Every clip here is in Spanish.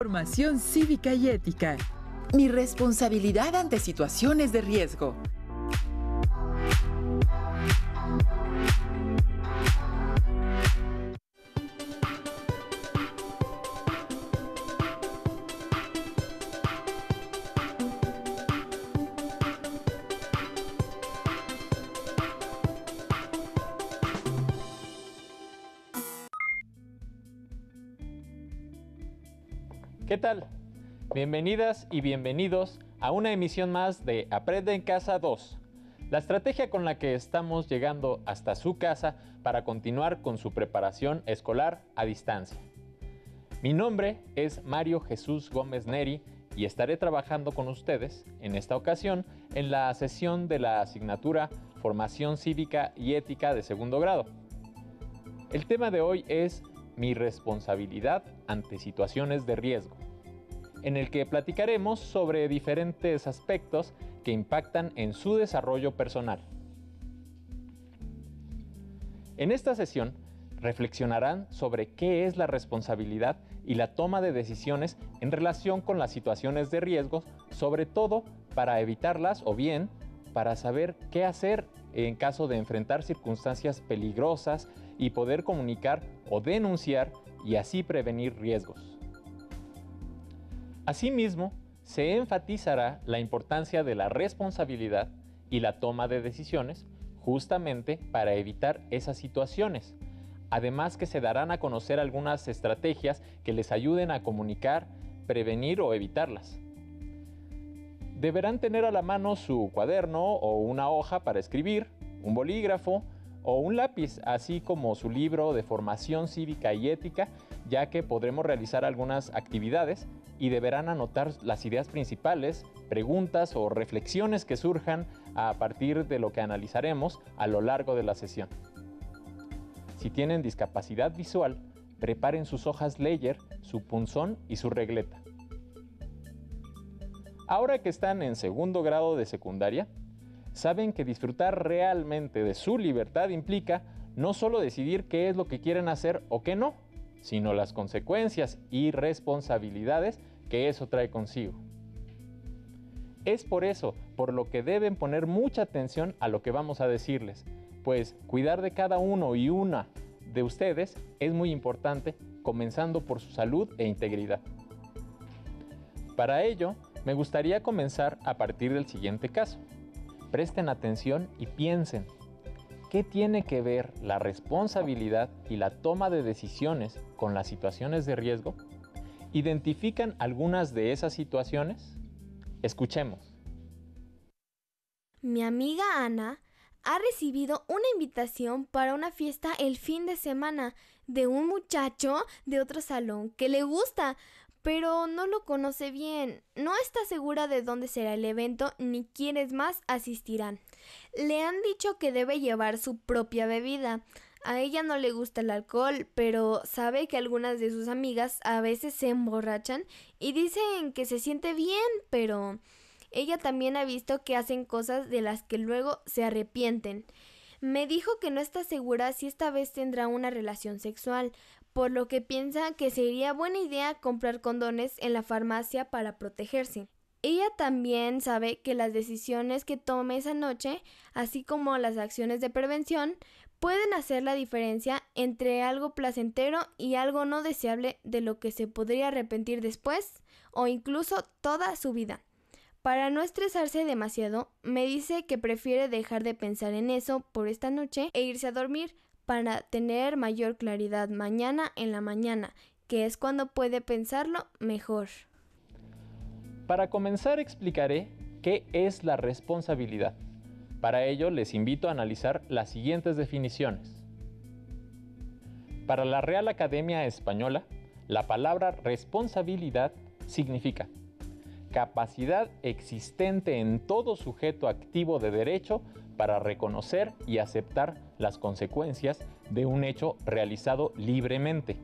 Formación cívica y ética. Mi responsabilidad ante situaciones de riesgo. ¿Qué tal? Bienvenidas y bienvenidos a una emisión más de Aprende en Casa 2, la estrategia con la que estamos llegando hasta su casa para continuar con su preparación escolar a distancia. Mi nombre es Mario Jesús Gómez Neri y estaré trabajando con ustedes en esta ocasión en la sesión de la asignatura Formación Cívica y Ética de segundo grado. El tema de hoy es mi responsabilidad ante situaciones de riesgo, en el que platicaremos sobre diferentes aspectos que impactan en su desarrollo personal. En esta sesión reflexionarán sobre qué es la responsabilidad y la toma de decisiones en relación con las situaciones de riesgo, sobre todo para evitarlas o bien para saber qué hacer en caso de enfrentar circunstancias peligrosas y poder comunicar o denunciar y así prevenir riesgos. Asimismo, se enfatizará la importancia de la responsabilidad y la toma de decisiones justamente para evitar esas situaciones. Además que se darán a conocer algunas estrategias que les ayuden a comunicar, prevenir o evitarlas. Deberán tener a la mano su cuaderno o una hoja para escribir, un bolígrafo o un lápiz, así como su libro de formación cívica y ética, ya que podremos realizar algunas actividades y deberán anotar las ideas principales, preguntas o reflexiones que surjan a partir de lo que analizaremos a lo largo de la sesión. Si tienen discapacidad visual, preparen sus hojas Ledger, su punzón y su regleta. Ahora que están en segundo grado de secundaria, saben que disfrutar realmente de su libertad implica no solo decidir qué es lo que quieren hacer o qué no, sino las consecuencias y responsabilidades que eso trae consigo. Es por eso por lo que deben poner mucha atención a lo que vamos a decirles, pues cuidar de cada uno y una de ustedes es muy importante, comenzando por su salud e integridad. Para ello, me gustaría comenzar a partir del siguiente caso. Presten atención y piensen, ¿qué tiene que ver la responsabilidad y la toma de decisiones con las situaciones de riesgo? ¿Identifican algunas de esas situaciones? Escuchemos. Mi amiga Ana ha recibido una invitación para una fiesta el fin de semana de un muchacho de otro salón que le gusta, pero no lo conoce bien. No está segura de dónde será el evento ni quiénes más asistirán. Le han dicho que debe llevar su propia bebida. A ella no le gusta el alcohol, pero sabe que algunas de sus amigas a veces se emborrachan y dicen que se siente bien, pero ella también ha visto que hacen cosas de las que luego se arrepienten. Me dijo que no está segura si esta vez tendrá una relación sexual, por lo que piensa que sería buena idea comprar condones en la farmacia para protegerse. Ella también sabe que las decisiones que tome esa noche, así como las acciones de prevención, pueden hacer la diferencia entre algo placentero y algo no deseable de lo que se podría arrepentir después o incluso toda su vida. Para no estresarse demasiado, me dice que prefiere dejar de pensar en eso por esta noche e irse a dormir para tener mayor claridad mañana en la mañana, que es cuando puede pensarlo mejor. Para comenzar explicaré qué es la responsabilidad. Para ello les invito a analizar las siguientes definiciones. Para la Real Academia Española, la palabra responsabilidad significa capacidad existente en todo sujeto activo de derecho para reconocer y aceptar las consecuencias de un hecho realizado libremente.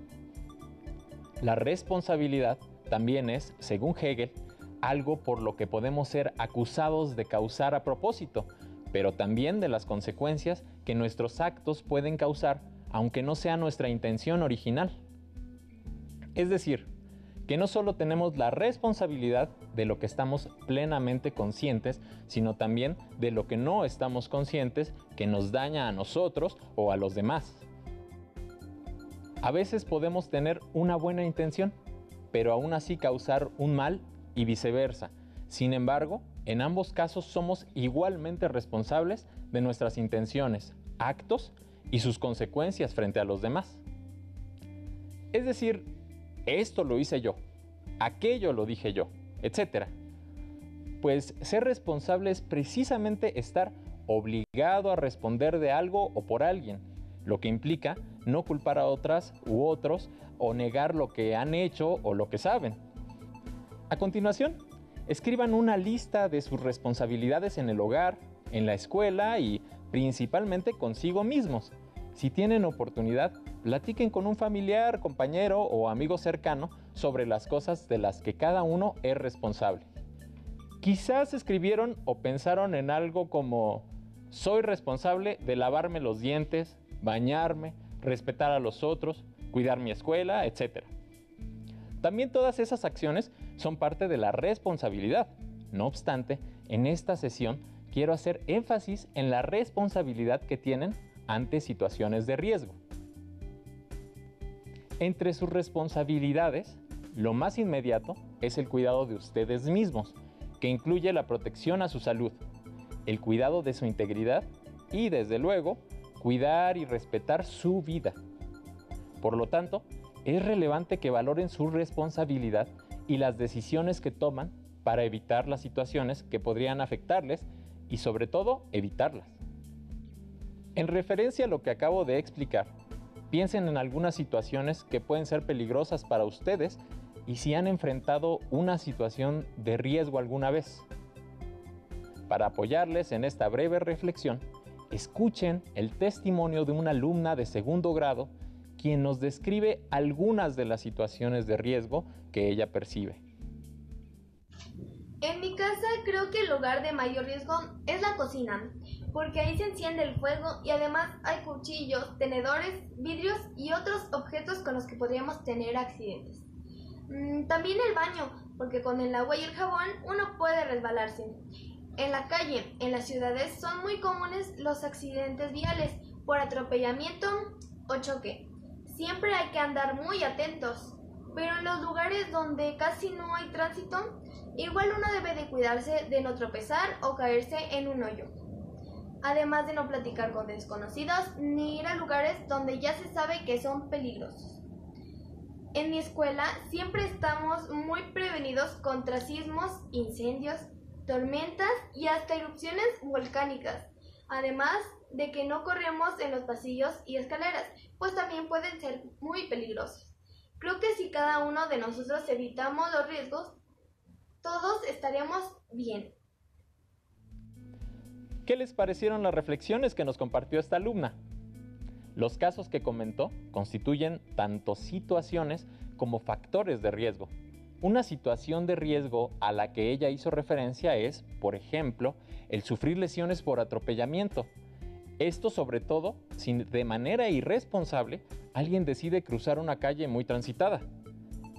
La responsabilidad también es, según Hegel, algo por lo que podemos ser acusados de causar a propósito, pero también de las consecuencias que nuestros actos pueden causar, aunque no sea nuestra intención original. Es decir, que no solo tenemos la responsabilidad de lo que estamos plenamente conscientes, sino también de lo que no estamos conscientes que nos daña a nosotros o a los demás. A veces podemos tener una buena intención, pero aún así causar un mal y viceversa. Sin embargo, en ambos casos somos igualmente responsables de nuestras intenciones, actos y sus consecuencias frente a los demás. Es decir, esto lo hice yo, aquello lo dije yo, etc. Pues ser responsable es precisamente estar obligado a responder de algo o por alguien, lo que implica no culpar a otras u otros o negar lo que han hecho o lo que saben. A continuación, escriban una lista de sus responsabilidades en el hogar, en la escuela y principalmente consigo mismos. Si tienen oportunidad, platiquen con un familiar, compañero o amigo cercano sobre las cosas de las que cada uno es responsable. Quizás escribieron o pensaron en algo como: soy responsable de lavarme los dientes, bañarme, respetar a los otros, cuidar mi escuela, etc. También todas esas acciones son parte de la responsabilidad. No obstante, en esta sesión quiero hacer énfasis en la responsabilidad que tienen ante situaciones de riesgo. Entre sus responsabilidades, lo más inmediato es el cuidado de ustedes mismos, que incluye la protección a su salud, el cuidado de su integridad y, desde luego, cuidar y respetar su vida. Por lo tanto, es relevante que valoren su responsabilidad y las decisiones que toman para evitar las situaciones que podrían afectarles y, sobre todo, evitarlas. En referencia a lo que acabo de explicar, piensen en algunas situaciones que pueden ser peligrosas para ustedes y si han enfrentado una situación de riesgo alguna vez. Para apoyarles en esta breve reflexión, escuchen el testimonio de una alumna de segundo grado quien nos describe algunas de las situaciones de riesgo que ella percibe. En mi casa creo que el lugar de mayor riesgo es la cocina, porque ahí se enciende el fuego y además hay cuchillos, tenedores, vidrios y otros objetos con los que podríamos tener accidentes. También el baño, porque con el agua y el jabón uno puede resbalarse. En la calle, en las ciudades, son muy comunes los accidentes viales por atropellamiento o choque. Siempre hay que andar muy atentos, pero en los lugares donde casi no hay tránsito, igual uno debe de cuidarse de no tropezar o caerse en un hoyo. Además de no platicar con desconocidos ni ir a lugares donde ya se sabe que son peligrosos. En mi escuela siempre estamos muy prevenidos contra sismos, incendios, tormentas y hasta erupciones volcánicas. Además de que no corremos en los pasillos y escaleras, pues también pueden ser muy peligrosos. Creo que si cada uno de nosotros evitamos los riesgos, todos estaríamos bien. ¿Qué les parecieron las reflexiones que nos compartió esta alumna? Los casos que comentó constituyen tanto situaciones como factores de riesgo. Una situación de riesgo a la que ella hizo referencia es, por ejemplo, el sufrir lesiones por atropellamiento. Esto sobre todo si de manera irresponsable alguien decide cruzar una calle muy transitada.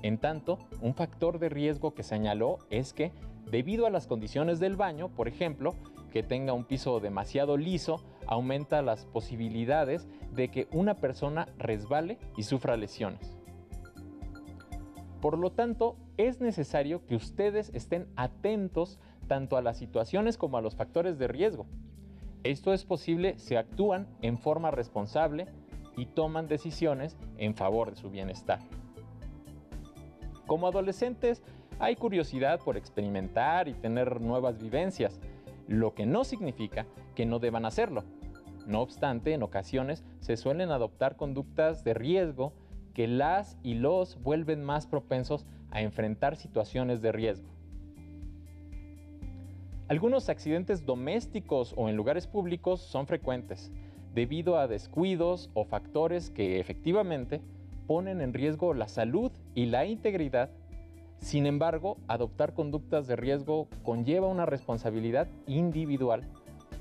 En tanto, un factor de riesgo que señaló es que, debido a las condiciones del baño, por ejemplo, que tenga un piso demasiado liso, aumenta las posibilidades de que una persona resbale y sufra lesiones. Por lo tanto, es necesario que ustedes estén atentos tanto a las situaciones como a los factores de riesgo. Esto es posible si actúan en forma responsable y toman decisiones en favor de su bienestar. Como adolescentes, hay curiosidad por experimentar y tener nuevas vivencias, lo que no significa que no deban hacerlo. No obstante, en ocasiones se suelen adoptar conductas de riesgo que las y los vuelven más propensos a enfrentar situaciones de riesgo. Algunos accidentes domésticos o en lugares públicos son frecuentes, debido a descuidos o factores que efectivamente ponen en riesgo la salud y la integridad. Sin embargo, adoptar conductas de riesgo conlleva una responsabilidad individual,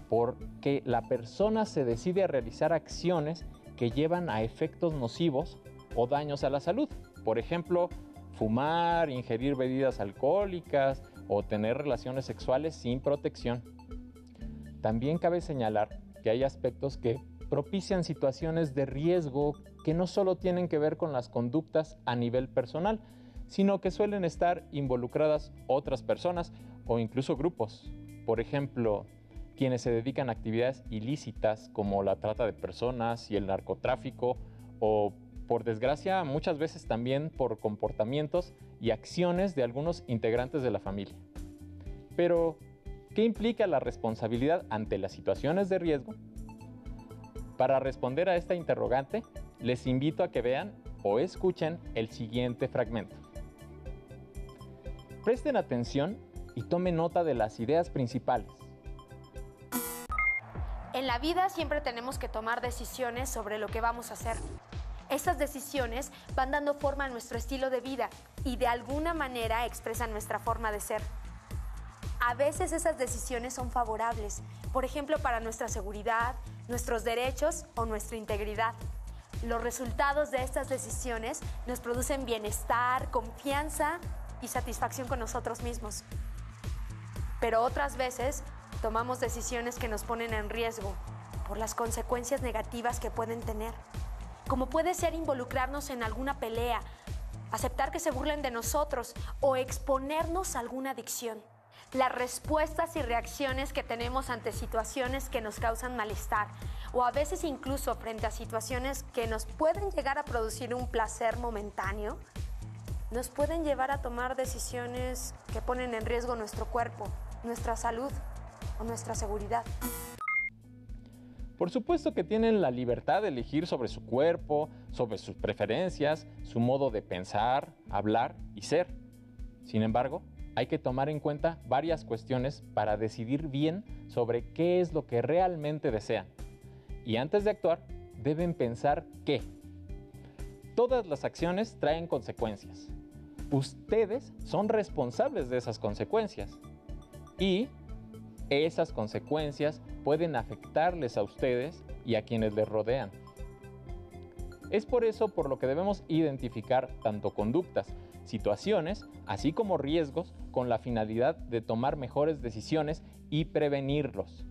porque la persona se decide a realizar acciones que llevan a efectos nocivos o daños a la salud. Por ejemplo, fumar, ingerir bebidas alcohólicas o tener relaciones sexuales sin protección. También cabe señalar que hay aspectos que propician situaciones de riesgo que no solo tienen que ver con las conductas a nivel personal, sino que suelen estar involucradas otras personas o incluso grupos. Por ejemplo, quienes se dedican a actividades ilícitas como la trata de personas y el narcotráfico, o por desgracia muchas veces también por comportamientos y acciones de algunos integrantes de la familia. Pero, ¿qué implica la responsabilidad ante las situaciones de riesgo? Para responder a esta interrogante, les invito a que vean o escuchen el siguiente fragmento. Presten atención y tomen nota de las ideas principales. En la vida siempre tenemos que tomar decisiones sobre lo que vamos a hacer. Estas decisiones van dando forma a nuestro estilo de vida y de alguna manera expresan nuestra forma de ser. A veces esas decisiones son favorables, por ejemplo, para nuestra seguridad, nuestros derechos o nuestra integridad. Los resultados de estas decisiones nos producen bienestar, confianza y satisfacción con nosotros mismos. Pero otras veces tomamos decisiones que nos ponen en riesgo por las consecuencias negativas que pueden tener, como puede ser involucrarnos en alguna pelea, aceptar que se burlen de nosotros o exponernos a alguna adicción. Las respuestas y reacciones que tenemos ante situaciones que nos causan malestar o a veces incluso frente a situaciones que nos pueden llegar a producir un placer momentáneo, nos pueden llevar a tomar decisiones que ponen en riesgo nuestro cuerpo, nuestra salud o nuestra seguridad. Por supuesto que tienen la libertad de elegir sobre su cuerpo, sobre sus preferencias, su modo de pensar, hablar y ser. Sin embargo, hay que tomar en cuenta varias cuestiones para decidir bien sobre qué es lo que realmente desean. Y antes de actuar, deben pensar que todas las acciones traen consecuencias. Ustedes son responsables de esas consecuencias. Y esas consecuencias pueden afectarles a ustedes y a quienes les rodean. Es por eso por lo que debemos identificar tanto conductas, situaciones, así como riesgos con la finalidad de tomar mejores decisiones y prevenirlos.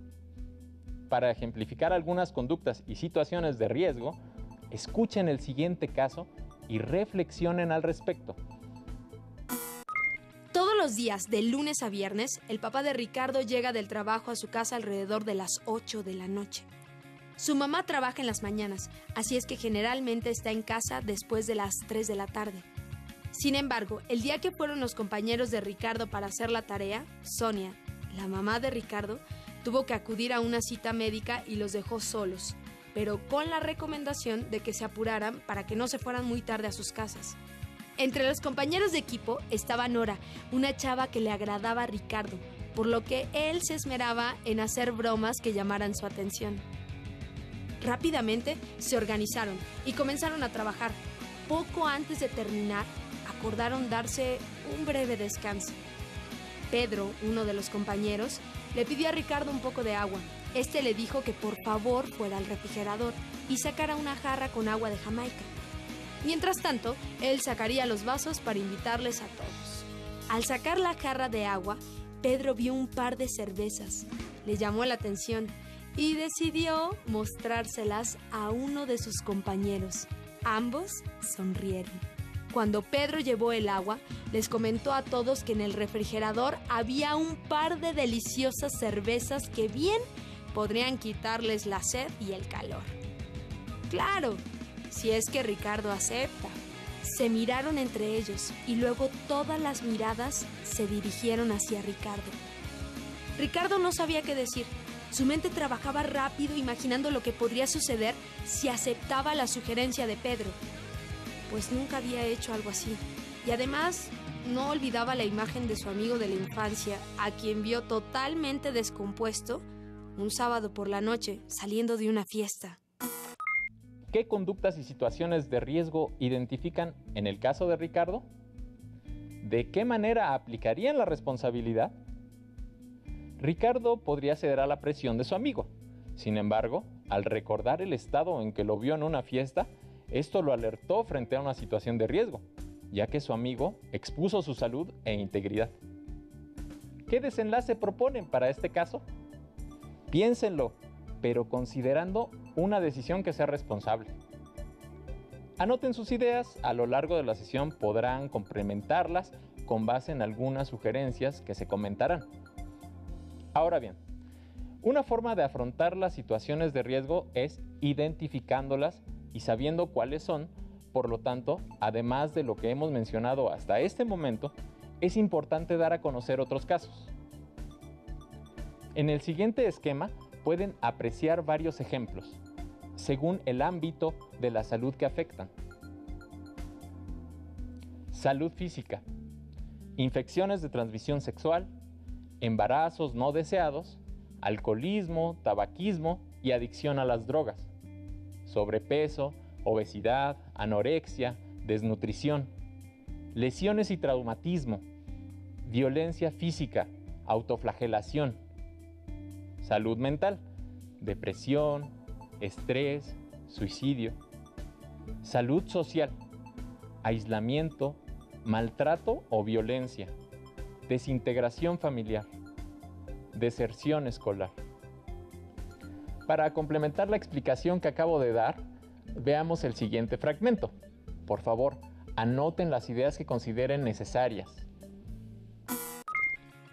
Para ejemplificar algunas conductas y situaciones de riesgo, escuchen el siguiente caso y reflexionen al respecto. Todos los días, de lunes a viernes, el papá de Ricardo llega del trabajo a su casa alrededor de las 8 de la noche. Su mamá trabaja en las mañanas, así es que generalmente está en casa después de las 3 de la tarde. Sin embargo, el día que fueron los compañeros de Ricardo para hacer la tarea, Sonia, la mamá de Ricardo, tuvo que acudir a una cita médica y los dejó solos, pero con la recomendación de que se apuraran para que no se fueran muy tarde a sus casas. Entre los compañeros de equipo estaba Nora, una chava que le agradaba a Ricardo, por lo que él se esmeraba en hacer bromas que llamaran su atención. Rápidamente se organizaron y comenzaron a trabajar. Poco antes de terminar, acordaron darse un breve descanso. Pedro, uno de los compañeros, le pidió a Ricardo un poco de agua. Este le dijo que por favor fuera al refrigerador y sacara una jarra con agua de Jamaica. Mientras tanto, él sacaría los vasos para invitarles a todos. Al sacar la jarra de agua, Pedro vio un par de cervezas. Le llamó la atención y decidió mostrárselas a uno de sus compañeros. Ambos sonrieron. Cuando Pedro llevó el agua, les comentó a todos que en el refrigerador había un par de deliciosas cervezas que bien podrían quitarles la sed y el calor. Claro, si es que Ricardo acepta. Se miraron entre ellos y luego todas las miradas se dirigieron hacia Ricardo. Ricardo no sabía qué decir. Su mente trabajaba rápido imaginando lo que podría suceder si aceptaba la sugerencia de Pedro, pues nunca había hecho algo así. Y además, no olvidaba la imagen de su amigo de la infancia, a quien vio totalmente descompuesto un sábado por la noche saliendo de una fiesta. ¿Qué conductas y situaciones de riesgo identifican en el caso de Ricardo? ¿De qué manera aplicarían la responsabilidad? Ricardo podría ceder a la presión de su amigo. Sin embargo, al recordar el estado en que lo vio en una fiesta, esto lo alertó frente a una situación de riesgo. ya que su amigo expuso su salud e integridad. ¿Qué desenlace proponen para este caso? Piénsenlo, pero considerando una decisión que sea responsable. Anoten sus ideas, a lo largo de la sesión podrán complementarlas con base en algunas sugerencias que se comentarán. Ahora bien, una forma de afrontar las situaciones de riesgo es identificándolas y sabiendo cuáles son. Por lo tanto, además de lo que hemos mencionado hasta este momento, es importante dar a conocer otros casos. En el siguiente esquema pueden apreciar varios ejemplos, según el ámbito de la salud que afectan. Salud física, infecciones de transmisión sexual, embarazos no deseados, alcoholismo, tabaquismo y adicción a las drogas, sobrepeso, obesidad, anorexia, desnutrición, lesiones y traumatismo, violencia física, autoflagelación, salud mental, depresión, estrés, suicidio, salud social, aislamiento, maltrato o violencia, desintegración familiar, deserción escolar. Para complementar la explicación que acabo de dar, veamos el siguiente fragmento. Por favor, anoten las ideas que consideren necesarias.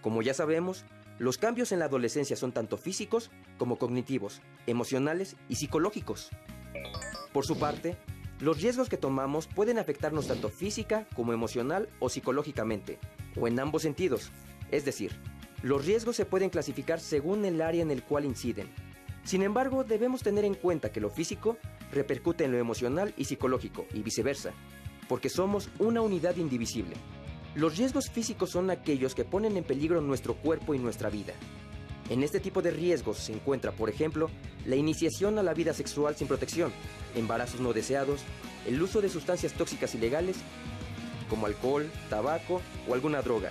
Como ya sabemos, los cambios en la adolescencia son tanto físicos como cognitivos, emocionales y psicológicos. Por su parte, los riesgos que tomamos pueden afectarnos tanto física como emocional o psicológicamente, o en ambos sentidos. Es decir, los riesgos se pueden clasificar según el área en el cual inciden. Sin embargo, debemos tener en cuenta que lo físico repercute en lo emocional y psicológico, y viceversa, porque somos una unidad indivisible. Los riesgos físicos son aquellos que ponen en peligro nuestro cuerpo y nuestra vida. En este tipo de riesgos se encuentra, por ejemplo, la iniciación a la vida sexual sin protección, embarazos no deseados, el uso de sustancias tóxicas ilegales, como alcohol, tabaco o alguna droga.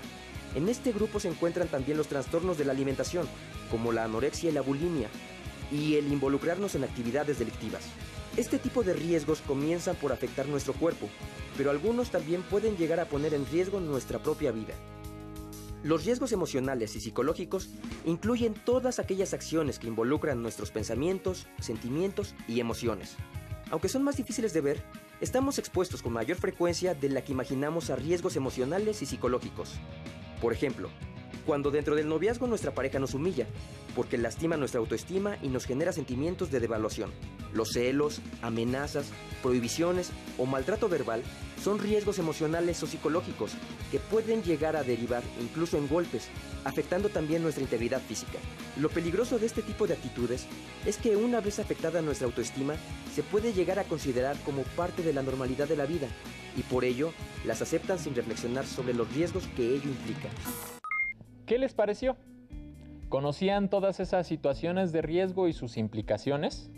En este grupo se encuentran también los trastornos de la alimentación, como la anorexia y la bulimia, y el involucrarnos en actividades delictivas. Este tipo de riesgos comienzan por afectar nuestro cuerpo, pero algunos también pueden llegar a poner en riesgo nuestra propia vida. Los riesgos emocionales y psicológicos incluyen todas aquellas acciones que involucran nuestros pensamientos, sentimientos y emociones. Aunque son más difíciles de ver, estamos expuestos con mayor frecuencia de la que imaginamos a riesgos emocionales y psicológicos. Por ejemplo, cuando dentro del noviazgo nuestra pareja nos humilla, porque lastima nuestra autoestima y nos genera sentimientos de devaluación. Los celos, amenazas, prohibiciones o maltrato verbal son riesgos emocionales o psicológicos que pueden llegar a derivar incluso en golpes, afectando también nuestra integridad física. Lo peligroso de este tipo de actitudes es que una vez afectada nuestra autoestima, se puede llegar a considerar como parte de la normalidad de la vida y por ello las aceptan sin reflexionar sobre los riesgos que ello implica. ¿Qué les pareció? ¿Conocían todas esas situaciones de riesgo y sus implicaciones?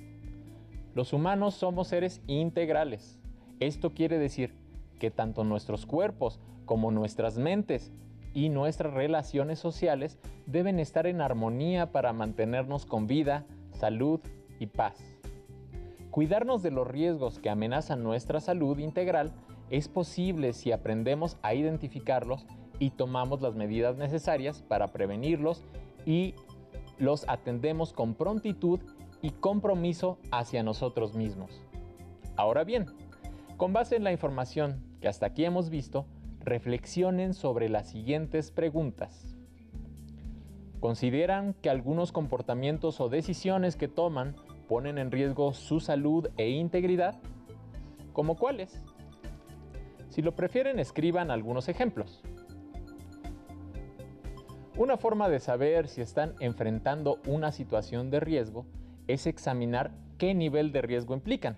Los humanos somos seres integrales. Esto quiere decir que tanto nuestros cuerpos como nuestras mentes y nuestras relaciones sociales deben estar en armonía para mantenernos con vida, salud y paz. Cuidarnos de los riesgos que amenazan nuestra salud integral es posible si aprendemos a identificarlos y tomamos las medidas necesarias para prevenirlos y los atendemos con prontitud y compromiso hacia nosotros mismos. Ahora bien, con base en la información que hasta aquí hemos visto, reflexionen sobre las siguientes preguntas. ¿Consideran que algunos comportamientos o decisiones que toman ponen en riesgo su salud e integridad? ¿Cómo cuáles? Si lo prefieren, escriban algunos ejemplos. Una forma de saber si están enfrentando una situación de riesgo es examinar qué nivel de riesgo implican.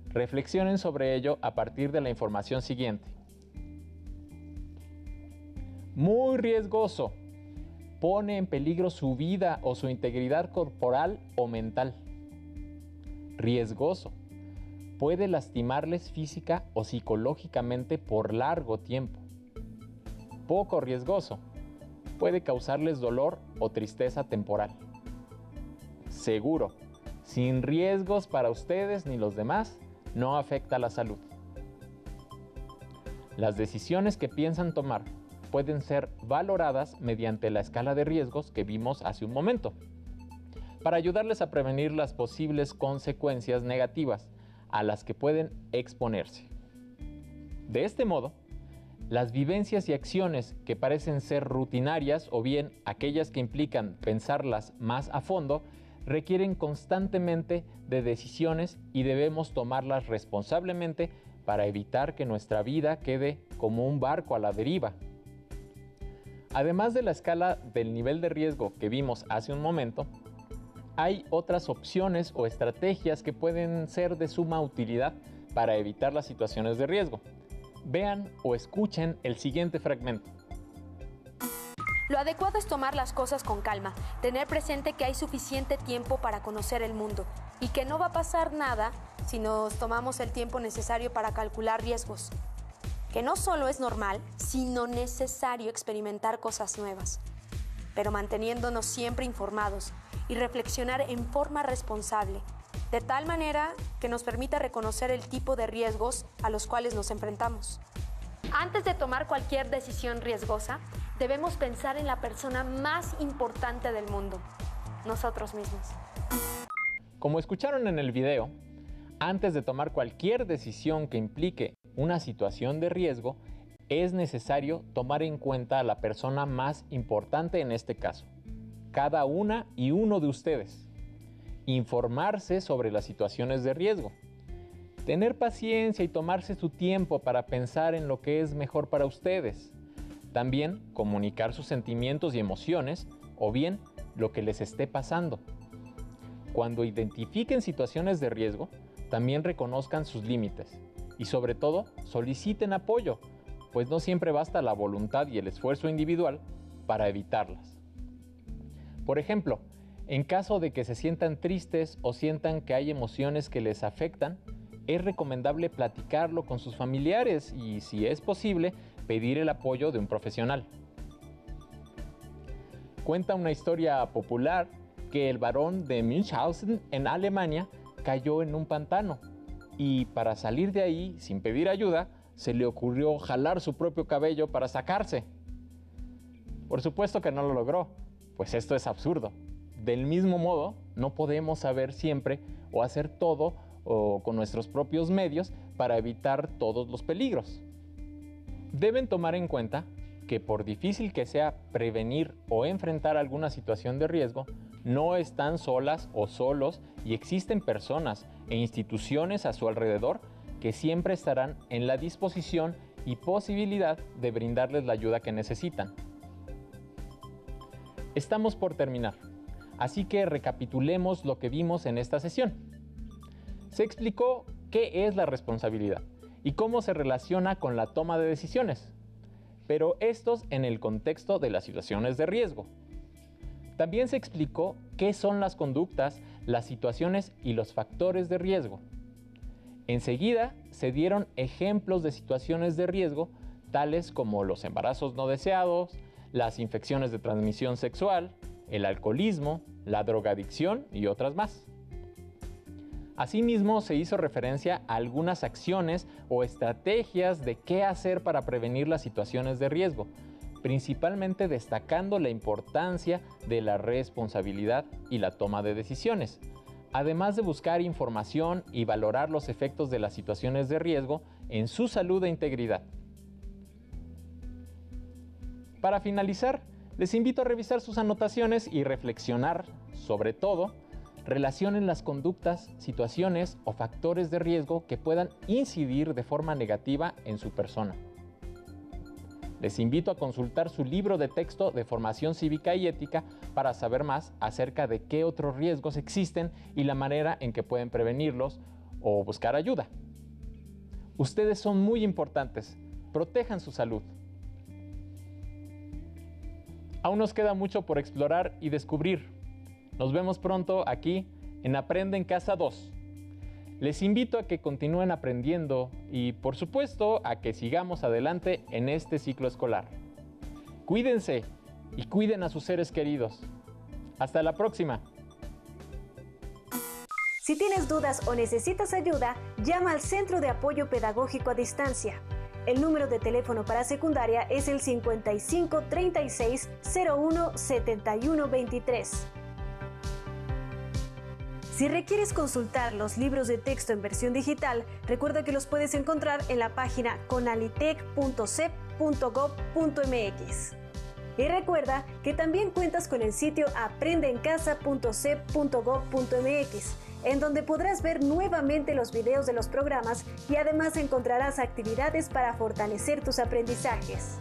Reflexionen sobre ello a partir de la información siguiente. Muy riesgoso. Pone en peligro su vida o su integridad corporal o mental. Riesgoso. Puede lastimarles física o psicológicamente por largo tiempo. Poco riesgoso. Puede causarles dolor o tristeza temporal. Seguro, sin riesgos para ustedes ni los demás, no afecta a la salud. Las decisiones que piensan tomar pueden ser valoradas mediante la escala de riesgos que vimos hace un momento, para ayudarles a prevenir las posibles consecuencias negativas a las que pueden exponerse. De este modo, las vivencias y acciones que parecen ser rutinarias o bien aquellas que implican pensarlas más a fondo, requieren constantemente de decisiones y debemos tomarlas responsablemente para evitar que nuestra vida quede como un barco a la deriva. Además de la escala del nivel de riesgo que vimos hace un momento, hay otras opciones o estrategias que pueden ser de suma utilidad para evitar las situaciones de riesgo. Vean o escuchen el siguiente fragmento. Lo adecuado es tomar las cosas con calma, tener presente que hay suficiente tiempo para conocer el mundo y que no va a pasar nada si nos tomamos el tiempo necesario para calcular riesgos. Que no solo es normal, sino necesario experimentar cosas nuevas, pero manteniéndonos siempre informados y reflexionar en forma responsable, de tal manera que nos permita reconocer el tipo de riesgos a los cuales nos enfrentamos. Antes de tomar cualquier decisión riesgosa, debemos pensar en la persona más importante del mundo, nosotros mismos. Como escucharon en el video, antes de tomar cualquier decisión que implique una situación de riesgo, es necesario tomar en cuenta a la persona más importante en este caso, cada una y uno de ustedes. Informarse sobre las situaciones de riesgo, tener paciencia y tomarse su tiempo para pensar en lo que es mejor para ustedes. También comunicar sus sentimientos y emociones o bien lo que les esté pasando. Cuando identifiquen situaciones de riesgo, también reconozcan sus límites y sobre todo soliciten apoyo, pues no siempre basta la voluntad y el esfuerzo individual para evitarlas. Por ejemplo, en caso de que se sientan tristes o sientan que hay emociones que les afectan, es recomendable platicarlo con sus familiares y, si es posible, pedir el apoyo de un profesional. Cuenta una historia popular que el barón de Münchhausen en Alemania cayó en un pantano y para salir de ahí sin pedir ayuda se le ocurrió jalar su propio cabello para sacarse. Por supuesto que no lo logró, pues esto es absurdo. Del mismo modo, no podemos saber siempre o hacer todo o con nuestros propios medios para evitar todos los peligros. Deben tomar en cuenta que por difícil que sea prevenir o enfrentar alguna situación de riesgo, no están solas o solos y existen personas e instituciones a su alrededor que siempre estarán en la disposición y posibilidad de brindarles la ayuda que necesitan. Estamos por terminar, así que recapitulemos lo que vimos en esta sesión. Se explicó qué es la responsabilidad y cómo se relaciona con la toma de decisiones, pero estos en el contexto de las situaciones de riesgo. También se explicó qué son las conductas, las situaciones y los factores de riesgo. Enseguida se dieron ejemplos de situaciones de riesgo, tales como los embarazos no deseados, las infecciones de transmisión sexual, el alcoholismo, la drogadicción y otras más. Asimismo, se hizo referencia a algunas acciones o estrategias de qué hacer para prevenir las situaciones de riesgo, principalmente destacando la importancia de la responsabilidad y la toma de decisiones, además de buscar información y valorar los efectos de las situaciones de riesgo en su salud e integridad. Para finalizar, les invito a revisar sus anotaciones y reflexionar, sobre todo, relacionen las conductas, situaciones o factores de riesgo que puedan incidir de forma negativa en su persona. Les invito a consultar su libro de texto de formación cívica y ética para saber más acerca de qué otros riesgos existen y la manera en que pueden prevenirlos o buscar ayuda. Ustedes son muy importantes. Protejan su salud. Aún nos queda mucho por explorar y descubrir. Nos vemos pronto aquí en Aprende en Casa 2. Les invito a que continúen aprendiendo y, por supuesto, a que sigamos adelante en este ciclo escolar. Cuídense y cuiden a sus seres queridos. Hasta la próxima. Si tienes dudas o necesitas ayuda, llama al Centro de Apoyo Pedagógico a Distancia. El número de teléfono para secundaria es el 55 36 01 71 23. Si requieres consultar los libros de texto en versión digital, recuerda que los puedes encontrar en la página conalitec.cep.gov.mx. Y recuerda que también cuentas con el sitio aprendeencasa.cep.gov.mx, en donde podrás ver nuevamente los videos de los programas y además encontrarás actividades para fortalecer tus aprendizajes.